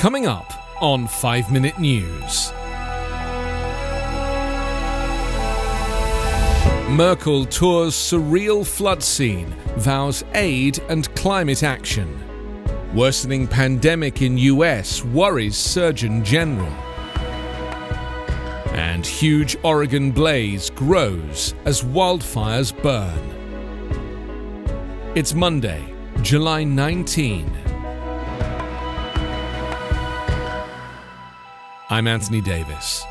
Coming up on 5 Minute News. Merkel tours surreal flood scene, vows aid and climate action. Worsening pandemic in US worries Surgeon General. And huge Oregon blaze grows as wildfires burn. It's Monday, July 19. I'm Anthony Davis.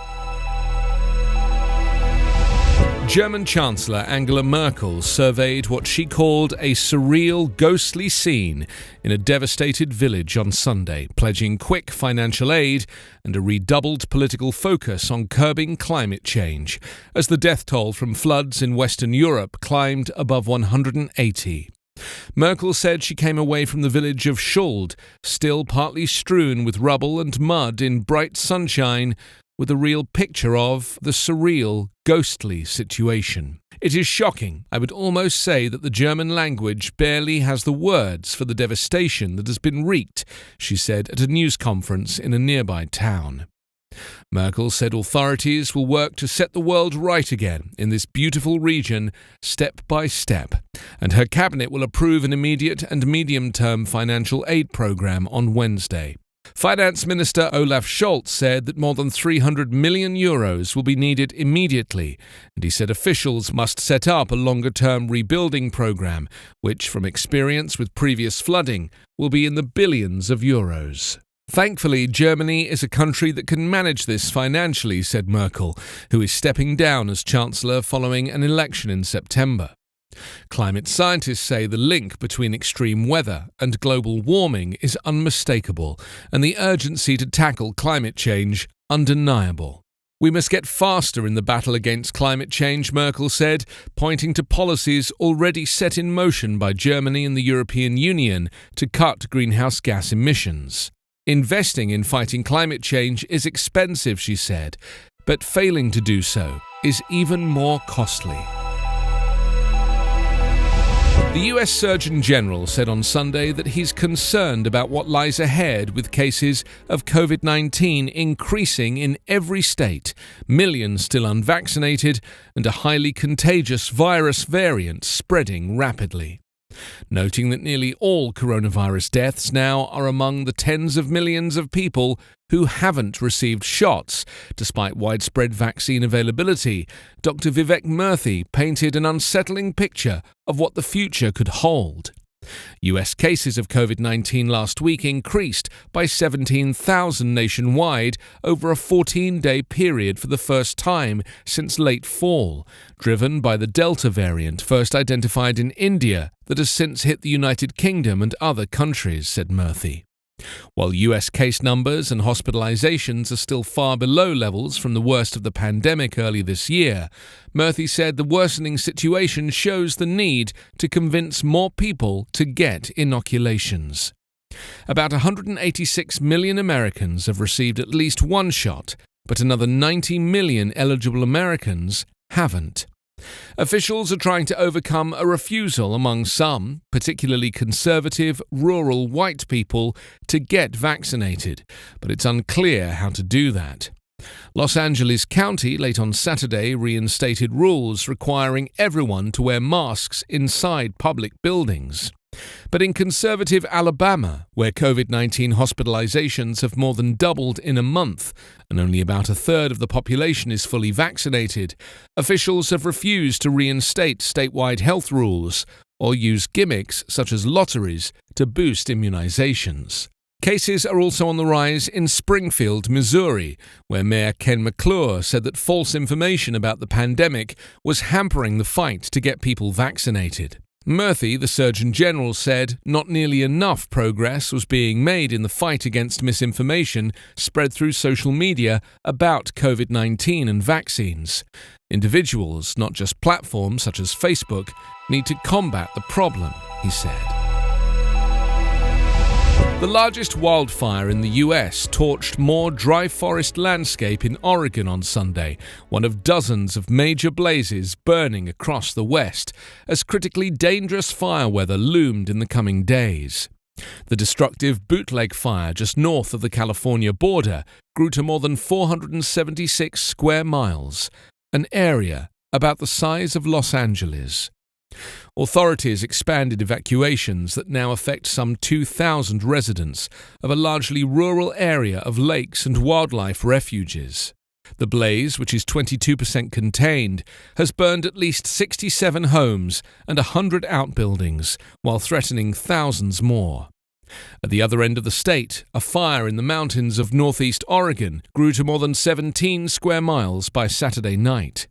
German Chancellor Angela Merkel surveyed what she called a surreal, ghostly scene in a devastated village on Sunday, pledging quick financial aid and a redoubled political focus on curbing climate change, as the death toll from floods in Western Europe climbed above 180. Merkel said she came away from the village of Schuld, still partly strewn with rubble and mud in bright sunshine, with a real picture of the surreal, ghostly situation. It is shocking. I would almost say that the German language barely has the words for the devastation that has been wreaked, she said at a news conference in a nearby town. Merkel said authorities will work to set the world right again in this beautiful region, step by step, and her cabinet will approve an immediate and medium-term financial aid program on Wednesday. Finance Minister Olaf Scholz said that more than €300 million will be needed immediately, and he said officials must set up a longer-term rebuilding program, which, from experience with previous flooding, will be in the billions of euros. Thankfully, Germany is a country that can manage this financially, said Merkel, who is stepping down as Chancellor following an election in September. Climate scientists say the link between extreme weather and global warming is unmistakable, and the urgency to tackle climate change undeniable. We must get faster in the battle against climate change, Merkel said, pointing to policies already set in motion by Germany and the European Union to cut greenhouse gas emissions. Investing in fighting climate change is expensive, she said, but failing to do so is even more costly. The US Surgeon General said on Sunday that he's concerned about what lies ahead with cases of COVID-19 increasing in every state, millions still unvaccinated, and a highly contagious virus variant spreading rapidly. Noting that nearly all coronavirus deaths now are among the tens of millions of people who haven't received shots, despite widespread vaccine availability, Dr. Vivek Murthy painted an unsettling picture of what the future could hold. US cases of COVID-19 last week increased by 17,000 nationwide over a 14-day period for the first time since late fall, driven by the Delta variant first identified in India that has since hit the United Kingdom and other countries, said Murthy. While US case numbers and hospitalizations are still far below levels from the worst of the pandemic early this year, Murthy said the worsening situation shows the need to convince more people to get inoculations. About 186 million Americans have received at least one shot, but another 90 million eligible Americans haven't. Officials are trying to overcome a refusal among some, particularly conservative, rural white people, to get vaccinated, but it's unclear how to do that. Los Angeles County late on Saturday reinstated rules requiring everyone to wear masks inside public buildings. But in conservative Alabama, where COVID-19 hospitalizations have more than doubled in a month and only about a third of the population is fully vaccinated, officials have refused to reinstate statewide health rules or use gimmicks such as lotteries to boost immunizations. Cases are also on the rise in Springfield, Missouri, where Mayor Ken McClure said that false information about the pandemic was hampering the fight to get people vaccinated. Murthy, the Surgeon General, said not nearly enough progress was being made in the fight against misinformation spread through social media about COVID-19 and vaccines. Individuals, not just platforms such as Facebook, need to combat the problem, he said. The largest wildfire in the US torched more dry forest landscape in Oregon on Sunday, one of dozens of major blazes burning across the West, as critically dangerous fire weather loomed in the coming days. The destructive bootleg fire just north of the California border grew to more than 476 square miles, an area about the size of Los Angeles. Authorities expanded evacuations that now affect some 2,000 residents of a largely rural area of lakes and wildlife refuges. The blaze, which is 22% contained, has burned at least 67 homes and 100 outbuildings, while threatening thousands more. At the other end of the state, a fire in the mountains of northeast Oregon grew to more than 17 square miles by Saturday night.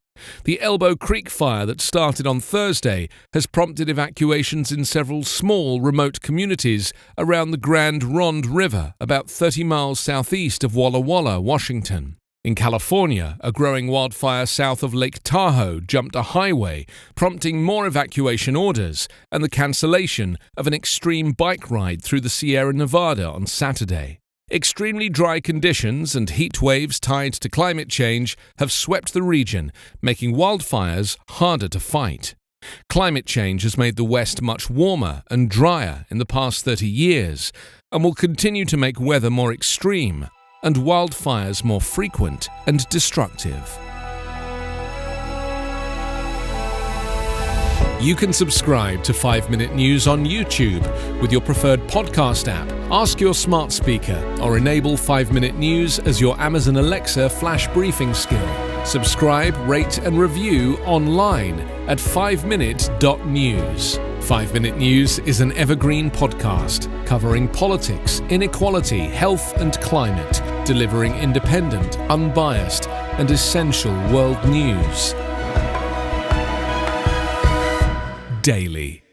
The Elbow Creek fire that started on Thursday has prompted evacuations in several small, remote communities around the Grand Ronde River, about 30 miles southeast of Walla Walla, Washington. In California, a growing wildfire south of Lake Tahoe jumped a highway, prompting more evacuation orders and the cancellation of an extreme bike ride through the Sierra Nevada on Saturday. Extremely dry conditions and heat waves tied to climate change have swept the region, making wildfires harder to fight. Climate change has made the West much warmer and drier in the past 30 years and will continue to make weather more extreme and wildfires more frequent and destructive. You can subscribe to 5 Minute News on YouTube with your preferred podcast app. Ask your smart speaker or enable 5 Minute News as your Amazon Alexa flash briefing skill. Subscribe, rate and review online at 5minute.news. 5 Minute News is an Evergreen Podcast covering politics, inequality, health and climate, delivering independent, unbiased and essential world news daily.